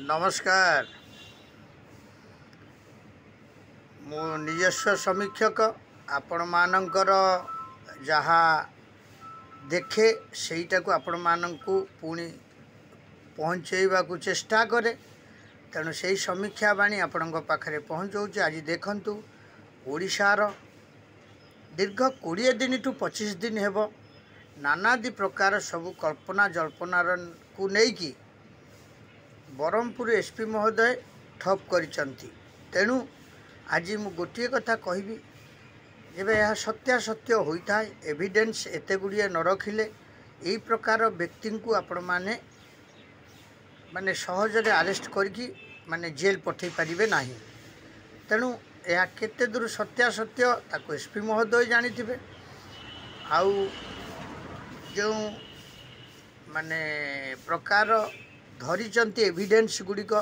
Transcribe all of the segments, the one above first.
नमस्कार। मो निजस्व समीक्षक आपण मानकर जहाँ देखे सेटा को आपण मानकु पुणी पहुँचेवा को चेष्टा करे। तेणु से समीक्षा बाणी आपण पाखे पहुँचाऊँ। आज देखु ओडिशार दीर्घ 20 दिन टू 25 दिन हेब नानादि प्रकार सबू कल्पना जल्पना को लेकिन बरहमपुर एसपी महोदय ठप करिसंती। तेणु आज मु गोटे कथा कहबी, जब यह सत्यासत्य होता है एविडेंस एते गुड़िए न रखिले यही प्रकार व्यक्ति को आपण माने माने सहजरे अरेस्ट करके माने जेल पठे पारिबे नाही। तेणु यह केते दूर सत्यासत्य ताको एसपी महोदय जानी थिबे। आउ जो माने प्रकार धरिचंती एविडेंस गुड़िक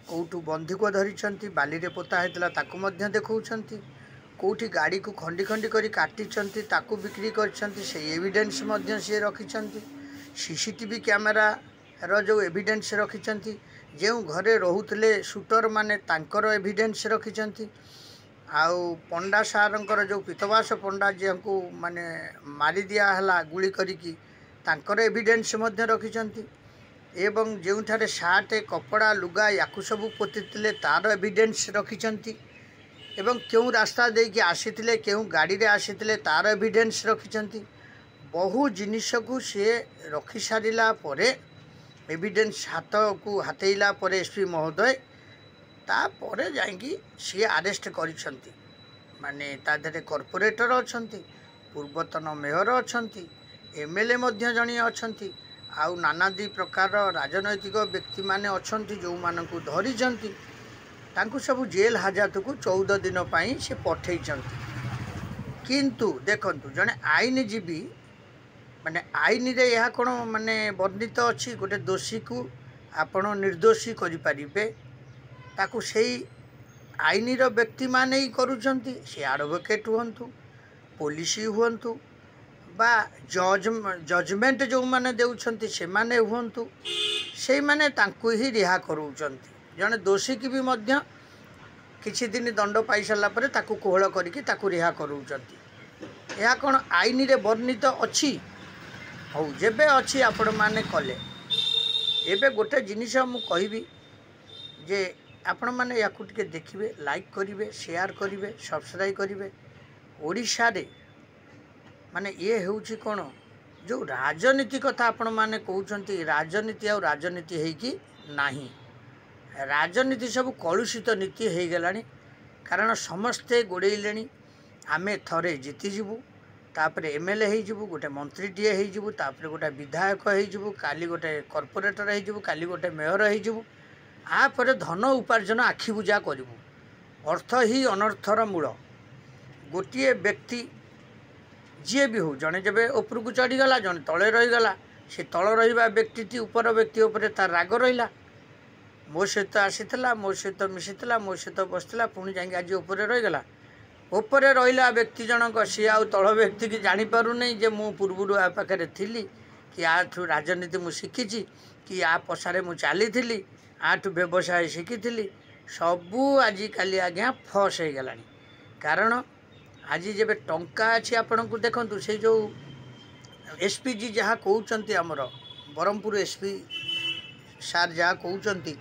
कौटू बंधुक धरिचंती बाली रे पोता हेतला ताकू मध्य देखौछंती, कौटी गाड़ी को खंडी खंडी करी काटिचंती ताकू बिक्री करछंती से एविडेंस मध्य से रखिचंती। सीसीटीवी कैमेरा रो जो एविडेंस रखिचंती, जो घरे रहुतले शूटर माने तांकर एविडेंस रखिचंती। आउ पंडा सारंकर जो पितवास पंडा जे को माने मारी दिया हला गुली करिकी तांकर एविडेंस मध्य रखिचंती। एवं जोठारे सार्ट कपड़ा लुगा याकू सबू पोतीले तार एविडेंस रखिचंती। एवं क्यों रास्ता देकी आसीथिले क्यों गाड़ी रे आसीथिले तार एविडेंस रखिचंती। बहु जिनिस को सी रखी सारिला परे एविडेंस हाथ को हाथेला परे एसपी महोदय तापरे जाइकी सी अरेस्ट करिसंती। माने तादरे कॉर्पोरेटर अछंती, पूर्वतन मेयर अछंती, एमएलए मध्य जणी अछंती, आउ नानादि प्रकार राजनैतिक व्यक्ति माने अछंती जो मानकु धरिचंती। तांकु सब जेल हाजत को 14 दिन पाई से पठेइचंती। किंतु देखंतु जने आईनजीवी माने आईन रे यह कोन माने वर्णित अछि गोटे दोषी को आपण निर्दोषी करि परिबे ताकू सेही आईन रो व्यक्ति माने ही करूचंती। से एडवोकेट हुंतु, पुलिस हुंतु बा जजमेंट जो माने देउछंती से माने हुंतु, से माने तांकु ही रिहा करूचंती। जने दोषी की भी मध्य किछि दिन दंड पाई साला परे ताकू कोहळ करिकि ताकू रिहा करूचंती। या कोन आईन रे वर्णित अछि? हौ जेबे अछि आपण माने कले। एबे गोटे जिनिस मु कहबी जे आपण माने याकू टिके देखिबे, लाइक करिवे, शेयर करिवे, सब्सक्राइब करिवे। ओडिशा रे माने ये हेउची कोन जो राजनीति कथा आपण माने कहउचंती, राजनीति आ राजनीति है कि नाही। राजनीति सब कलुषित नीति हो गलानी। कारण समस्ते गोड़ेलेनी आमे थरे जीति जीवु, तापरे एमएलए हो जीवु, गोटे मंत्री टीए हो जीवु, तापरे गोटे विधायक हो जीवु, काली गोटे कॉर्पोरेटर हो जीवु, काली गोटे मेयर हो जीवु। आ परे धन उपार्जन आखि बुझा करिवु। अर्थ ही अनर्थर मूल। गोटे व्यक्ति जी भी हो जड़े जब ऊपर को चढ़ीगला जड़े तले रहीगला, से तल रहा व्यक्ति उपर व्यक्ति उपर तार राग रहा। मो सहित आसीला, मो सहित मिशीला, मो सहित बसला, पुणी जाकि आज उपर रहीगला। उपर रहा व्यक्ति जनक सी आउ तल व्यक्ति की जापर नहीं जे मु पूर्व आ पाखे थी कि आठू राजनीति मु शिखी कि आ पछारे मु चली आठू व्यवसाय शिखी सबू आजिकल आज्ञा फस हो गला। कारण आज जब टंका अच्छी आपण को देखु से जो एसपी जी जहाँ कहते आमर बरहमपुर एसपी सार जहाँ कहते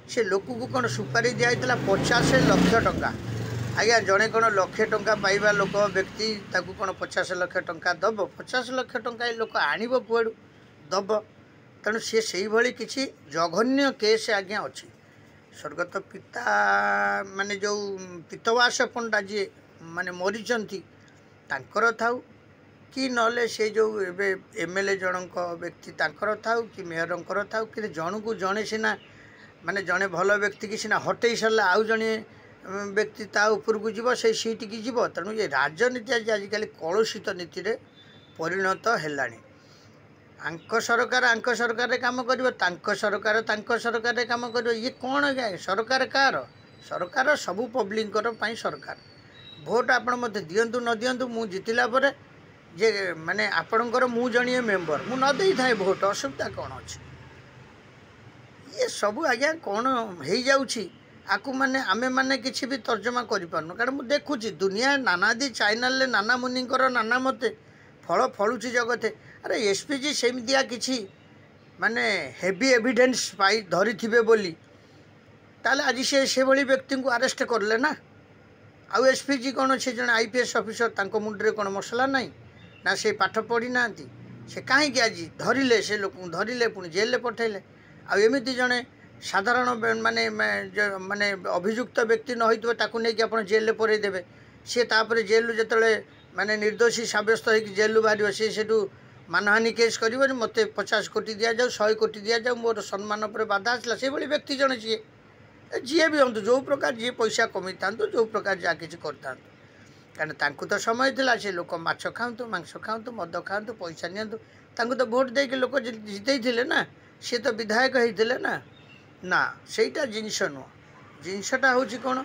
से लोक को कौन सुपारी दिखाई 50 लाख टंका। आज्ञा जड़े कौन लक्षे टंका पाइबा लोक व्यक्ति ताकू कौन 50 लाख टंका दब? 50 लाख टंका ये लोक आणव कुआड़ू दब? तेणु सी से भाई किसी जघन्य केस आज्ञा अच्छी। स्वर्गत पिता माने जो पितवास पंडा जी माने मरीचंती तांकर थाउ कि नले से जो एबे एमएलए जनक व्यक्ति तांकर थाउ कि मेयरंकर थाउ कि जन को जने सिना माने जने भल व्यक्ति की सिना हटई सारा आउ जने व्यक्ति ता ऊपर को जीव से सीट की जीव। तेणु ये राजनीति आज आजिकल कलुषित नीति रे परिणत हेलानी। आंक सरकार काम करिवो, तांक सरकार काम करिवो। ये कौन है सरकार? कार सरकार सबू पब्लिक पई सरकार। भोट आपण मत दियंतु न दियंतु मु जितिला परे जे माने आपणकर मु जणिए मेंबर मु न देई थाए भोट, असुविधा कौन अच्छे? ये सबू आज्ञा कौन हो जाऊँगी आकु माने आमे माने किसी भी तर्जमा करूँ कारण मुझे देखुची दुनिया नानादी चैनल नाना मुनिंकर नाना मते फल फलुची जगते अरे एसपीजी सेमतिया किसी माने हेवी एविडेंस पाई धरी थिबे बोली ताले आज से भली व्यक्ति को अरेस्ट करले ना आउ एसपीजी कौन से जन आईपीएस ऑफिसर तांको मुंडरे कौन मसला नहीं ना से पाठ पढ़ी ना से कहीं आज धरिले से लोक धरिले पुणी जेल पठेले आमती जड़े साधारण माने माने अभियुक्त व्यक्ति न होइतो ताकू नहीं कि आपण जेल पुरई देबे सी तापर जेल जिते माने निर्दोषी साब्यस्त हो जेल बाहर सी सेठू मानहानि केस कर मत 50 कोटी दि जाऊ 100 कोटी दि जाऊ मोर सम्मान पर बाधा आसला से भली व्यक्ति जन जी भी हूँ जो प्रकार जी पैसा कमी था जो प्रकार जहाँ किसी करता कारण तांकु तो समय थिला से लोक माछ खातु मांस खातु मद खातु पैसा नियंतु तांकु तो भोट देके लोक जितई ना सी तो विधायक होते ना सेटा जिनस नुह जिनसटा हूँ कौन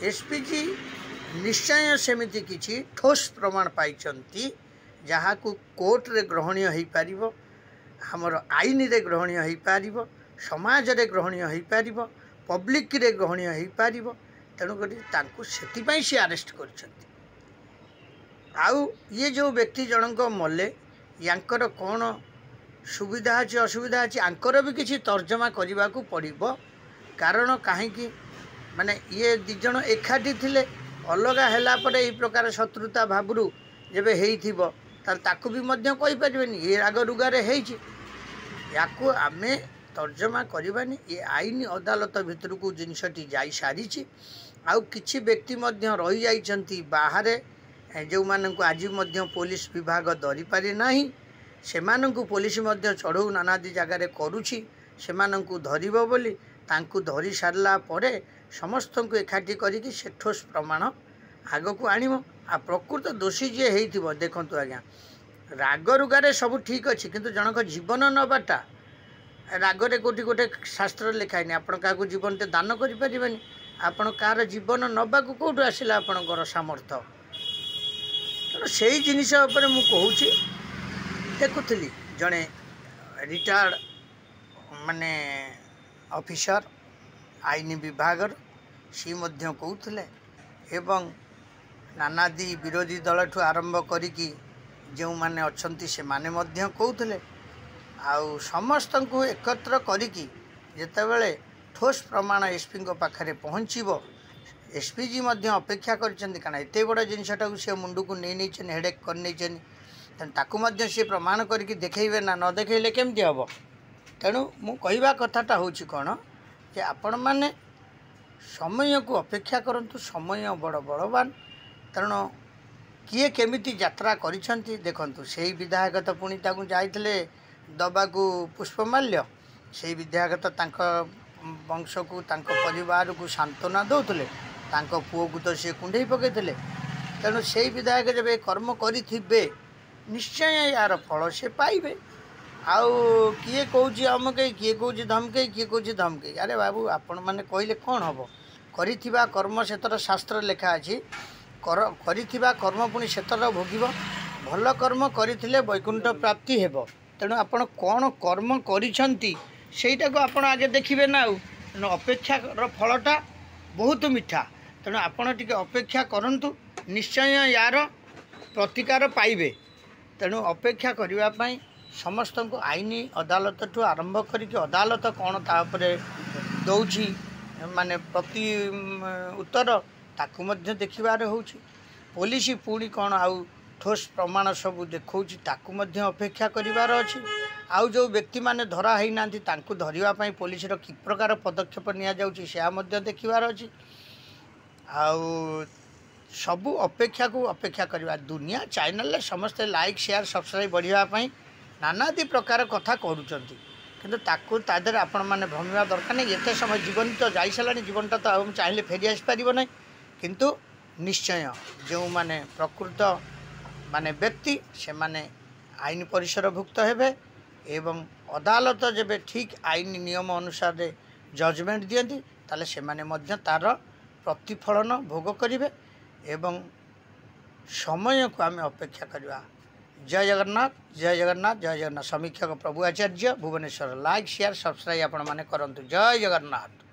एसपीजी निश्चय सेमिति किछि ठोस प्रमाण पाई जहाँ को कोर्ट रे ग्रहणीय हो पार हमर आईन रे ग्रहणीय हो पार समाज रे ग्रहणीय हो पार पब्लिक रे ग्रहणीय हो पार तेणुक से सी अरेस्ट कर ये जो व्यक्ति जनक मले यांकर कौन सुविधा अच्छी असुविधा अच्छी आंकर भी किसी तर्जमा करने को पड़ो कारण कहीं माने ये दिजन एकाठी थिले अलगा हैला परे ए प्रकार शत्रुता भावरू जब हो ताकू भी मध्य कहि परिबेनी ये राग रुगारे हेछि याकू आमे तर्जमा करबानी ये आईन अदालत भितर को जिनसटी जाई सारी आउ किछि व्यक्ति मध्य रही जाइछंती बाहर जो मानक आज मध्य पुलिस विभाग धरी पारि नाही सेमानंकु पुलिस मध्य चढ़ऊ नानादी जगार करुछि सेमानंकु धरिबो बोली तांकु धरी सारला परे समस्त को एकाठी करिकि से ठोस प्रमाण आग को आनिबो आ प्रकृत दोषी जे हेइथिबो देखंतु आज्ञा राग रुगारे सब ठीक अच्छी किंतु जनक जीवन नबाटा रागरे कोटी गोटे शास्त्र लिखाइनि आपण क्या जीवन ते दान करें आपण कार जीवन नबाकू कौटू आसला आपणकर सामर्थ्य तेणु से जिनिस मु कहूँ देखुली जड़े रिटायर्ड माने ऑफिसर आईन विभाग सी मध्य कहते एवं नानादी विरोधी दल ठू आरंभ करिकी जो माने अच्छंती से माने मध्य कहते आउ समस्त को एकत्र करिकी जेतेबेले ठोस प्रमाण एसपी पाखे पहुँचब एसपीजी मध्य अपेक्षा करछंती कारण एते बड़ा जिनसटा को से मुंडू को नहीं नहीं हेडेक कर नहीं ताकू मध्य से प्रमाण करके देखेबे ना न देखेले केमती हम तेणु मु कहवा कथाटा हूँ कौन जे आपण मैंने समय को अपेक्षा करंतु समय बड़ बड़वान तेणु किए केमिति यात्रा करिसंती देखंतु से विधायक तो पुणी ताकू जाइथिले दबाकू पुष्पमाल्य से विधायक तो तांको वंश को तांको परिवार को सांत्वना दौले तांको पुओ को तो सी कुंडे पकईले तेणु से विधायक जब कर्म करिथिबे निश्चय यार फल से पाइबे आउ किए कौची अमकई किए कौची धमकई किए कौची धमकई अरे बाबू आपण मैंने कहले कौन हम करिथिबा कर्म सेतर शास्त्र लेखा अछि करिथिबा कर्म पुणी सेतर भोगिब भल कर्म करिथिले वैकुंठ प्राप्ति हेबो तेणु आपण कौन कर्म करिसंती सेटा को आपण आगे देखिबे ना तेणु अपेक्षार फलटा बहुत मीठा तेणु आपण टिके अपेक्षा करंतु निश्चय यार प्रतिकार पाइबे तेणु अपेक्षा करने समस्त को आईन अदालत ठू आरंभ करके अदालत कौन तापर दौची माने प्रति उत्तर ताकू मध्य देखिबार होउची पुलिस पुणी कौन आउ ठोस प्रमाण सब देखौची ताकू मध्य अपेक्षा करिवार अछि आउ जो व्यक्ति माने धरा है ना तांकू धरिबा पई पुलिस रो कि प्रकार पदक्षेप निया जाउची से मध्य देखिबार अछि आउ सबू अपेक्षा को अपेक्षा करवा दुनिया चैनल समस्ते लाइक शेयर सब्सक्राइब बढ़ावाई नानादी प्रकार कथा करूँगी किंतु ताकू तादर आपण मैंने भ्रमिवा दरकार नहीं एत समय जीवन तो जाई सारा जीवनटा तो हम चाहिए फेरी आसपार ना किंतु निश्चय जो माने प्रकृत माने व्यक्ति से माने आईन परिसरभुक्त हेबे एवं अदालत जब ठीक आईन नियम अनुसार जजमेंट दियंती ताले से माने मध्य तार प्रतिफलन भोग करिवे एवं समय को आम अपेक्षा करवा जय जगन्नाथ जय जगन्नाथ जय जगन्नाथ। समीक्षक प्रभु आचार्य भुवनेश्वर। लाइक शेयर सब्सक्राइब आपण माने करंतु। जय जगन्नाथ।